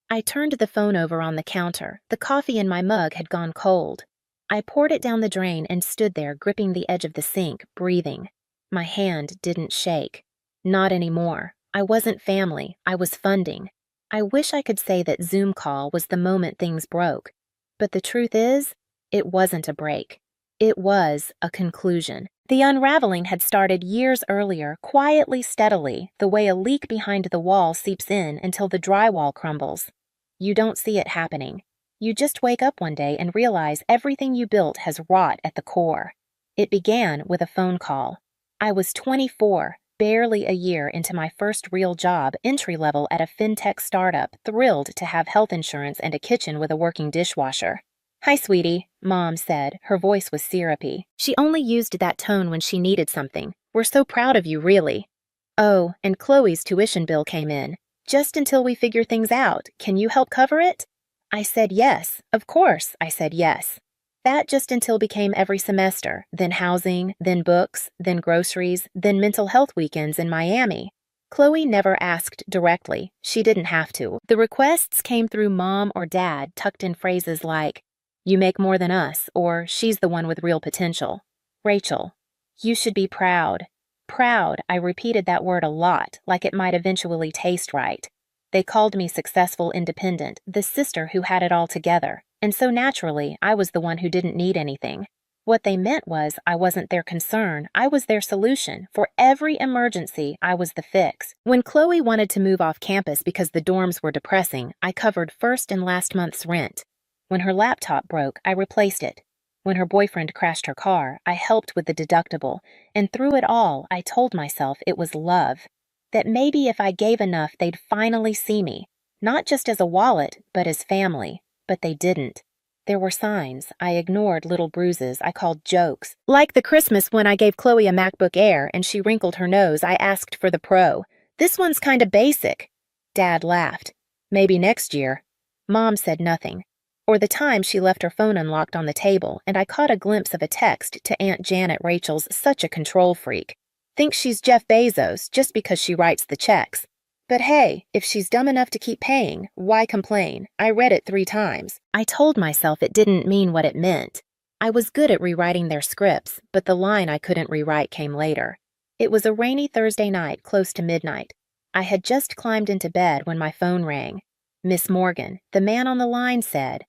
I turned the phone over on the counter. The coffee in my mug had gone cold. I poured it down the drain and stood there gripping the edge of the sink, breathing. My hand didn't shake. Not anymore. I wasn't family. I was funding. I wish I could say that Zoom call was the moment things broke. But the truth is, it wasn't a break. It was a conclusion. The unraveling had started years earlier, quietly, steadily, the way a leak behind the wall seeps in until the drywall crumbles. You don't see it happening. You just wake up one day and realize everything you built has rot at the core. It began with a phone call. I was 24, barely a year into my first real job, entry-level at a fintech startup, thrilled to have health insurance and a kitchen with a working dishwasher. "Hi, sweetie," Mom said. Her voice was syrupy. She only used that tone when she needed something. "We're so proud of you, really." "Oh, and Chloe's tuition bill came in. Just until we figure things out. Can you help cover it?" I said yes. Of course, I said yes. That just until became every semester, then housing, then books, then groceries, then mental health weekends in Miami. Chloe never asked directly. She didn't have to. The requests came through Mom or Dad, tucked in phrases like, "You make more than us," or "She's the one with real potential." "Rachel, you should be proud." Proud, I repeated that word a lot, like it might eventually taste right. They called me successful, independent, the sister who had it all together, and so naturally, I was the one who didn't need anything. What they meant was I wasn't their concern, I was their solution. For every emergency, I was the fix. When Chloe wanted to move off campus because the dorms were depressing, I covered first and last month's rent. When her laptop broke, I replaced it. When her boyfriend crashed her car, I helped with the deductible, and through it all, I told myself it was love. That maybe if I gave enough, they'd finally see me, not just as a wallet, but as family. But they didn't. There were signs. I ignored little bruises I called jokes. Like the Christmas when I gave Chloe a MacBook Air and she wrinkled her nose, I asked for the Pro. "This one's kinda basic." Dad laughed. "Maybe next year." Mom said nothing. Or the time she left her phone unlocked on the table and I caught a glimpse of a text to Aunt Janet Rachel's such a control freak. Thinks she's Jeff Bezos just because she writes the checks. But hey, if she's dumb enough to keep paying, why complain? I read it 3 times. I told myself it didn't mean what it meant. I was good at rewriting their scripts, but the line I couldn't rewrite came later. It was a rainy Thursday night close to midnight. I had just climbed into bed when my phone rang. Miss Morgan, the man on the line, said,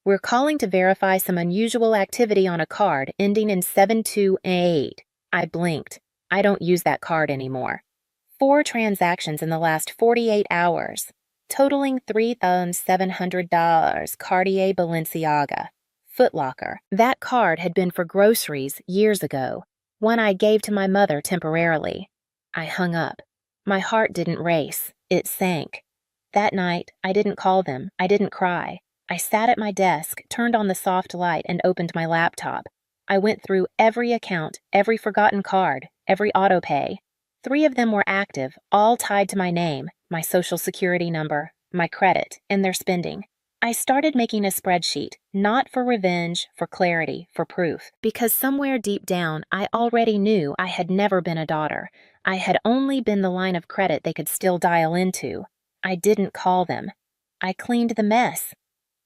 "We're calling to verify some unusual activity on a card ending in 728. I blinked. I don't use that card anymore. 4 transactions in the last 48 hours, totaling $3,700, Cartier Balenciaga. Foot Locker. That card had been for groceries years ago, one I gave to my mother temporarily. I hung up. My heart didn't race. It sank. That night, I didn't call them. I didn't cry. I sat at my desk, turned on the soft light, and opened my laptop. I went through every account, every forgotten card, every autopay. 3 of them were active, all tied to my name, my social security number, my credit, and their spending. I started making a spreadsheet, not for revenge, for clarity, for proof, because somewhere deep down, I already knew I had never been a daughter. I had only been the line of credit they could still dial into. I didn't call them. I cleaned the mess.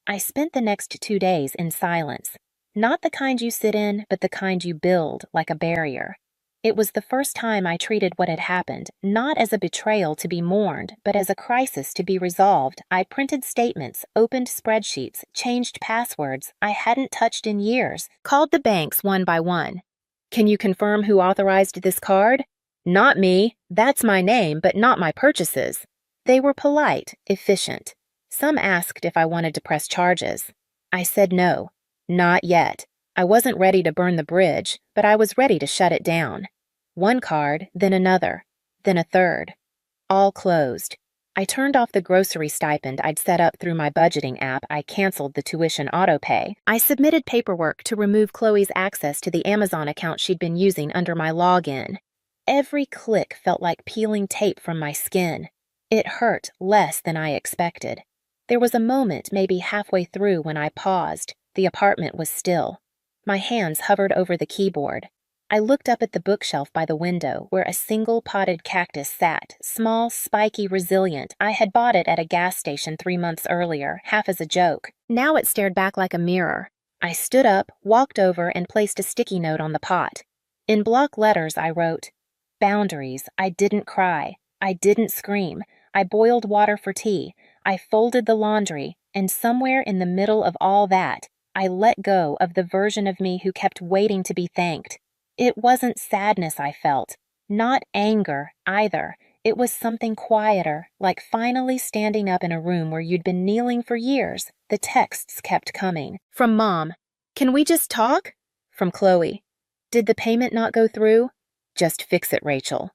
I spent the next 2 days in silence. Not the kind you sit in, but the kind you build, like a barrier. It was the first time I treated what had happened, not as a betrayal to be mourned, but as a crisis to be resolved. I printed statements, opened spreadsheets, changed passwords I hadn't touched in years, called the banks one by one. "Can you confirm who authorized this card?" "Not me. That's my name, but not my purchases." They were polite, efficient. Some asked if I wanted to press charges. I said no. Not yet. I wasn't ready to burn the bridge, but I was ready to shut it down. One card, then another, then a third. All closed. I turned off the grocery stipend I'd set up through my budgeting app. I canceled the tuition autopay. I submitted paperwork to remove Chloe's access to the Amazon account she'd been using under my login. Every click felt like peeling tape from my skin. It hurt less than I expected. There was a moment maybe halfway through when I paused. The apartment was still. My hands hovered over the keyboard. I looked up at the bookshelf by the window where a single potted cactus sat, small, spiky, resilient. I had bought it at a gas station 3 months earlier, half as a joke. Now it stared back like a mirror. I stood up, walked over, and placed a sticky note on the pot. In block letters I wrote, "Boundaries. I didn't cry. I didn't scream. I boiled water for tea. I folded the laundry. And somewhere in the middle of all that, I let go of the version of me who kept waiting to be thanked. It wasn't sadness I felt, not anger either. It was something quieter, like finally standing up in a room where you'd been kneeling for years. The texts kept coming. From Mom, "Can we just talk?" From Chloe, "Did the payment not go through?" "Just fix it, Rachel."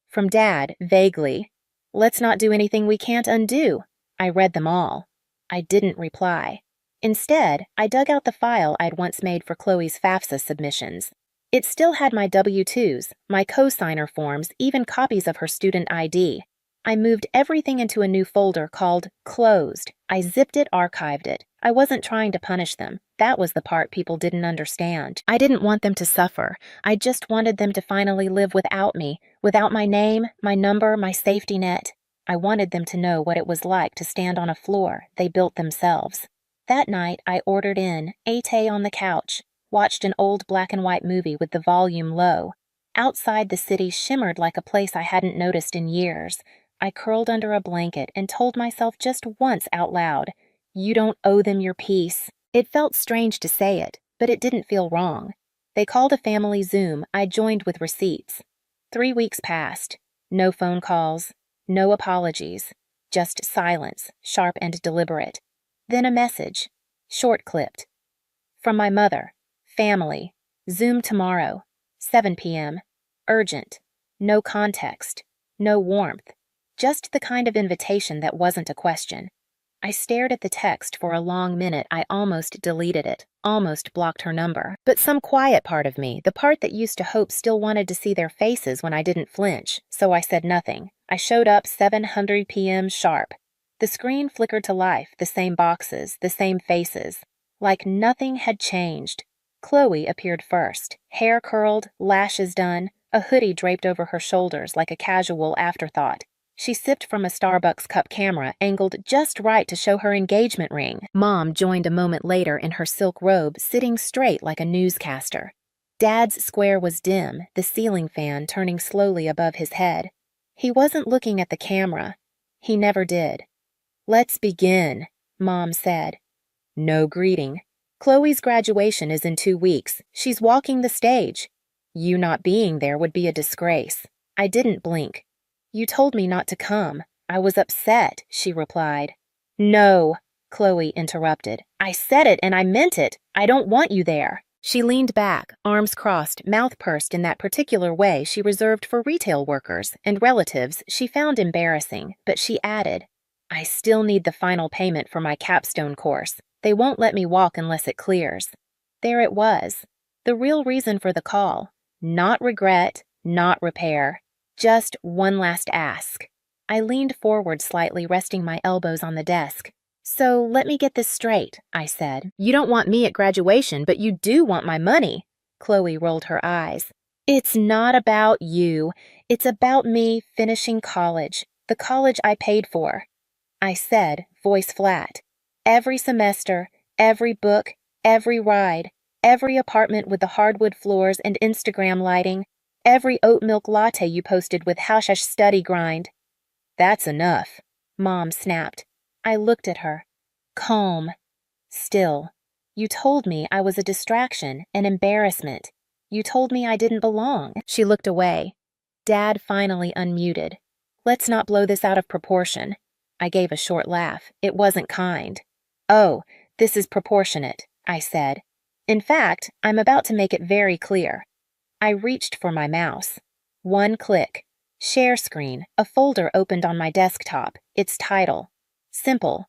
From Dad, vaguely, "Let's not do anything we can't undo." I read them all. I didn't reply. Instead, I dug out the file I'd once made for Chloe's FAFSA submissions. It still had my W-2s, my co-signer forms, even copies of her student ID. I moved everything into a new folder called Closed. I zipped it, archived it. I wasn't trying to punish them. That was the part people didn't understand. I didn't want them to suffer. I just wanted them to finally live without me, without my name, my number, my safety net. I wanted them to know what it was like to stand on a floor they built themselves. That night, I ordered in, ate on the couch, watched an old black and white movie with the volume low. Outside, the city shimmered like a place I hadn't noticed in years. I curled under a blanket and told myself just once out loud, "You don't owe them your peace." It felt strange to say it, but it didn't feel wrong. They called a family Zoom. I joined with receipts. 3 weeks passed. No phone calls, no apologies, just silence, sharp and deliberate. Then a message, short-clipped. From my mother, family, Zoom tomorrow, 7 p.m., urgent, no context, no warmth, just the kind of invitation that wasn't a question. I stared at the text for a long minute. I almost deleted it, almost blocked her number. But some quiet part of me, the part that used to hope, still wanted to see their faces when I didn't flinch, so I said nothing. I showed up 700 p.m. sharp. The screen flickered to life, the same boxes, the same faces. like nothing had changed. Chloe appeared first, hair curled, lashes done, a hoodie draped over her shoulders like a casual afterthought. She sipped from a Starbucks cup camera angled just right to show her engagement ring. Mom joined a moment later in her silk robe, sitting straight like a newscaster. Dad's square was dim, the ceiling fan turning slowly above his head. He wasn't looking at the camera. He never did. "Let's begin," Mom said. No greeting. "Chloe's graduation is in 2 weeks. She's walking the stage. You not being there would be a disgrace." I didn't blink. "You told me not to come. I was upset," she replied. "No," Chloe interrupted. "I said it and I meant it. I don't want you there." She leaned back, arms crossed, mouth pursed in that particular way she reserved for retail workers and relatives she found embarrassing, but she added, "I still need the final payment for my capstone course. They won't let me walk unless it clears." There it was. The real reason for the call. Not regret, not repair. Just one last ask. I leaned forward slightly, resting my elbows on the desk. "So let me get this straight," I said. "You don't want me at graduation, but you do want my money." Chloe rolled her eyes. "It's not about you. It's about me finishing college, the college I paid for." I said, voice flat. "Every semester, every book, every ride, every apartment with the hardwood floors and Instagram lighting, every oat milk latte you posted with hashish study grind." "That's enough," Mom snapped. I looked at her. Calm. Still. "You told me I was a distraction, an embarrassment. You told me I didn't belong." She looked away. Dad finally unmuted. "Let's not blow this out of proportion." I gave a short laugh. It wasn't kind. "Oh, this is proportionate," I said. "In fact, I'm about to make it very clear." I reached for my mouse. One click. Share screen, a folder opened on my desktop, its title. Simple.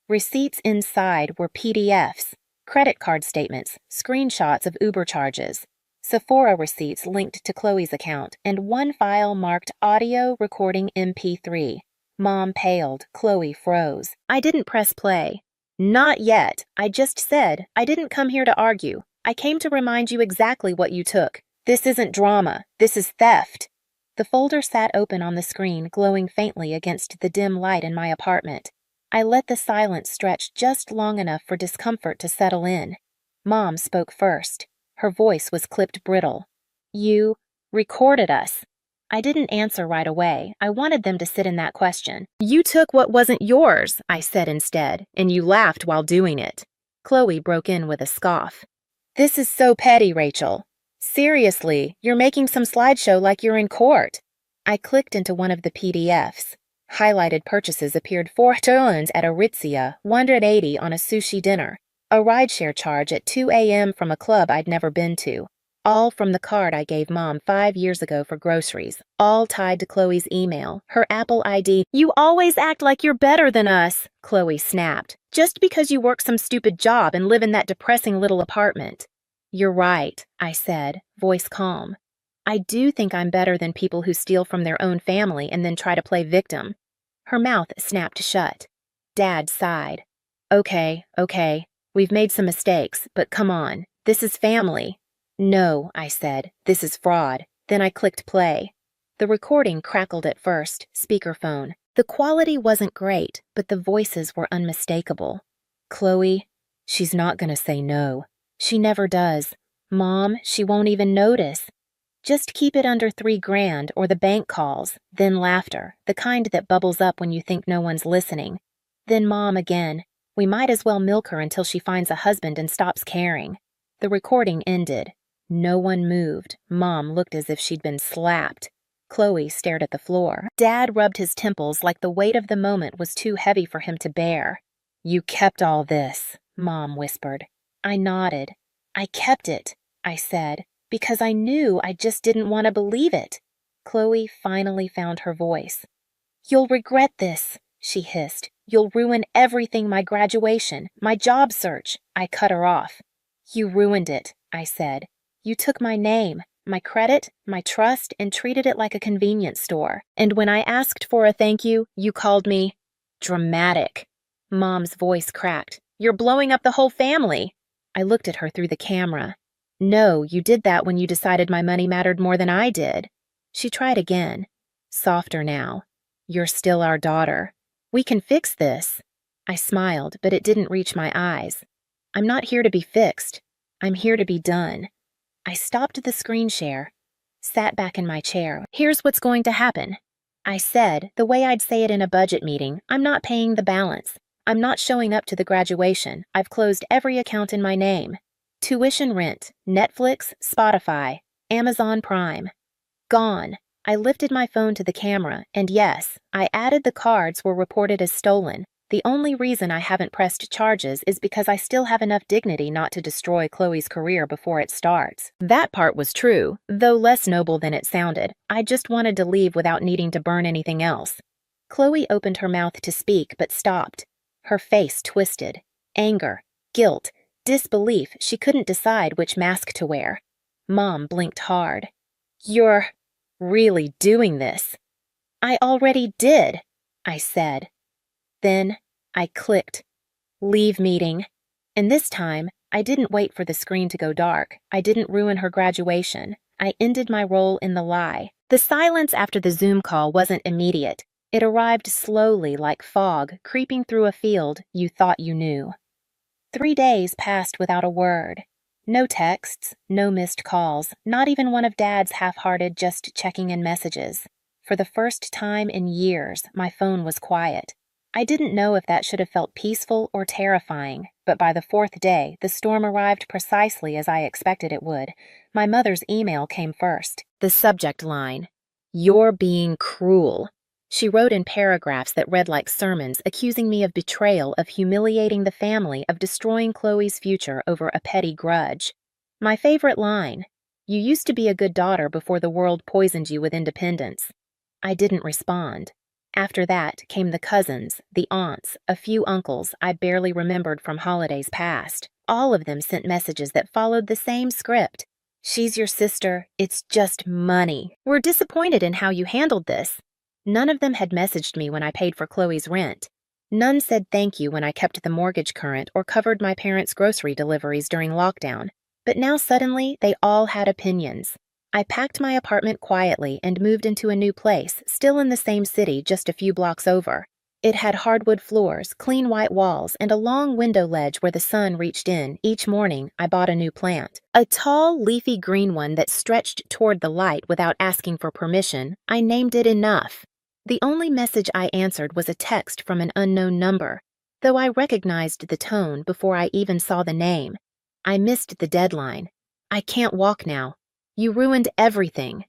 Receipts inside were PDFs, credit card statements, screenshots of Uber charges, Sephora receipts linked to Chloe's account, and one file marked audio recording MP3. Mom paled, Chloe froze. I didn't press play. "Not yet. I just said, I didn't come here to argue. I came to remind you exactly what you took. This isn't drama. This is theft." The folder sat open on the screen, glowing faintly against the dim light in my apartment. I let the silence stretch just long enough for discomfort to settle in. Mom spoke first. Her voice was clipped brittle. "You recorded us." I didn't answer right away. I wanted them to sit in that question. "You took what wasn't yours," I said instead, "and you laughed while doing it." Chloe broke in with a scoff. "This is so petty, Rachel. Seriously, you're making some slideshow like you're in court." I clicked into one of the PDFs. Highlighted purchases appeared 4 turns at Aritzia, 180 on a sushi dinner, a rideshare charge at 2 a.m. from a club I'd never been to, all from the card I gave Mom 5 years ago for groceries, all tied to Chloe's email, her Apple ID. "You always act like you're better than us," Chloe snapped, "just because you work some stupid job and live in that depressing little apartment." "You're right," I said, voice calm. "I do think I'm better than people who steal from their own family and then try to play victim." Her mouth snapped shut. Dad sighed. Okay. We've made some mistakes, but come on. This is family." "No," I said. "This is fraud." Then I clicked play. The recording crackled at first, speakerphone. The quality wasn't great, but the voices were unmistakable. "Chloe, she's not gonna say no. She never does. Mom, she won't even notice. Just keep it under $3,000 or the bank calls, then laughter, the kind that bubbles up when you think no one's listening. Then Mom again. We might as well milk her until she finds a husband and stops caring." The recording ended. No one moved. Mom looked as if she'd been slapped. Chloe stared at the floor. Dad rubbed his temples like the weight of the moment was too heavy for him to bear. "You kept all this," Mom whispered. I nodded. "I kept it," I said, "because I knew I just didn't want to believe it." Chloe finally found her voice. "You'll regret this," she hissed. "You'll ruin everything, my graduation, my job search." I cut her off. "You ruined it," I said. "You took my name, my credit, my trust, and treated it like a convenience store. And when I asked for a thank you, you called me dramatic." Mom's voice cracked. "You're blowing up the whole family." I looked at her through the camera. No, you did that when you decided my money mattered more than I did. She tried again. Softer now. You're still our daughter. We can fix this. I smiled, but it didn't reach my eyes. I'm not here to be fixed. I'm here to be done. I stopped the screen share, sat back in my chair. Here's what's going to happen. I said, the way I'd say it in a budget meeting, I'm not paying the balance. I'm not showing up to the graduation. I've closed every account in my name. Tuition, rent, Netflix, Spotify, Amazon Prime. Gone. I lifted my phone to the camera, and yes, I added the cards were reported as stolen. The only reason I haven't pressed charges is because I still have enough dignity not to destroy Chloe's career before it starts. That part was true, though less noble than it sounded. I just wanted to leave without needing to burn anything else. Chloe opened her mouth to speak, but stopped. Her face twisted. Anger, guilt, disbelief. She couldn't decide which mask to wear. Mom blinked hard. You're really doing this? I already did, I said. Then I clicked. Leave meeting. And this time, I didn't wait for the screen to go dark. I didn't ruin her graduation. I ended my role in the lie. The silence after the Zoom call wasn't immediate. It arrived slowly like fog creeping through a field you thought you knew. 3 days passed without a word. No texts, no missed calls, not even one of Dad's half-hearted just checking in messages. For the first time in years, my phone was quiet. I didn't know if that should have felt peaceful or terrifying, but by the 4th day, the storm arrived precisely as I expected it would. My mother's email came first. The subject line, "You're being cruel." She wrote in paragraphs that read like sermons, accusing me of betrayal, of humiliating the family, of destroying Chloe's future over a petty grudge. My favorite line, "You used to be a good daughter before the world poisoned you with independence." I didn't respond. After that came the cousins, the aunts, a few uncles I barely remembered from holidays past. All of them sent messages that followed the same script. "She's your sister. It's just money. We're disappointed in how you handled this." None of them had messaged me when I paid for Chloe's rent. None said thank you when I kept the mortgage current or covered my parents' grocery deliveries during lockdown. But now suddenly, they all had opinions. I packed my apartment quietly and moved into a new place, still in the same city, just a few blocks over. It had hardwood floors, clean white walls, and a long window ledge where the sun reached in. Each morning, I bought a new plant. A tall, leafy green one that stretched toward the light without asking for permission. I named it Enough. The only message I answered was a text from an unknown number, though I recognized the tone before I even saw the name. I missed the deadline. "I can't walk now. You ruined everything."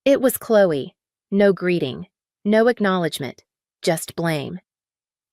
It was Chloe. No greeting. No acknowledgement. Just blame.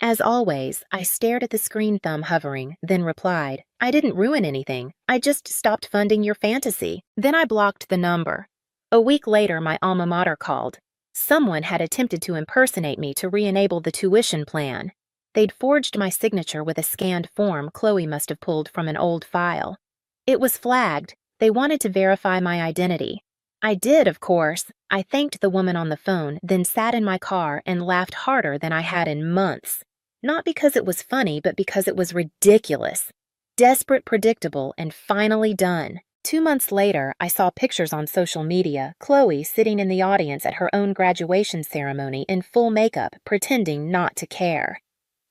As always, I stared at the screen thumb hovering, then replied, "I didn't ruin anything. I just stopped funding your fantasy." Then I blocked the number. A week later, my alma mater called. Someone had attempted to impersonate me to re-enable the tuition plan. They'd forged my signature with a scanned form Chloe must have pulled from an old file. It was flagged. They wanted to verify my identity. I did, of course. I thanked the woman on the phone, then sat in my car and laughed harder than I had in months. Not because it was funny, but because it was ridiculous. Desperate, predictable, and finally done. 2 months later, I saw pictures on social media, Chloe sitting in the audience at her own graduation ceremony in full makeup, pretending not to care.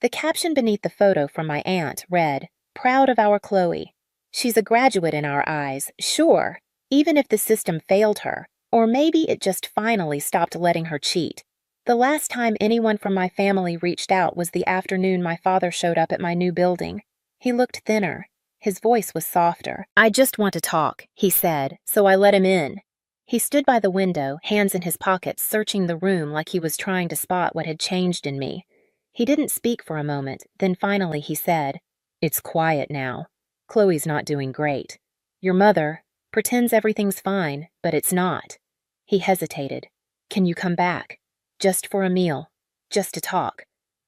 The caption beneath the photo from my aunt read, "Proud of our Chloe. She's a graduate in our eyes, sure, even if the system failed her, or maybe it just finally stopped letting her cheat." The last time anyone from my family reached out was the afternoon my father showed up at my new building. He looked thinner. His voice was softer. "I just want to talk," he said, so I let him in. He stood by the window, hands in his pockets, searching the room like he was trying to spot what had changed in me. He didn't speak for a moment, then finally he said, "It's quiet now. Chloe's not doing great. Your mother pretends everything's fine, but it's not." He hesitated. "Can you come back? Just for a meal. Just to talk."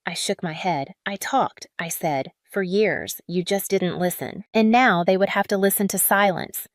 I shook my head. "I talked," I said. "For years, you just didn't listen. And now they would have to listen to silence.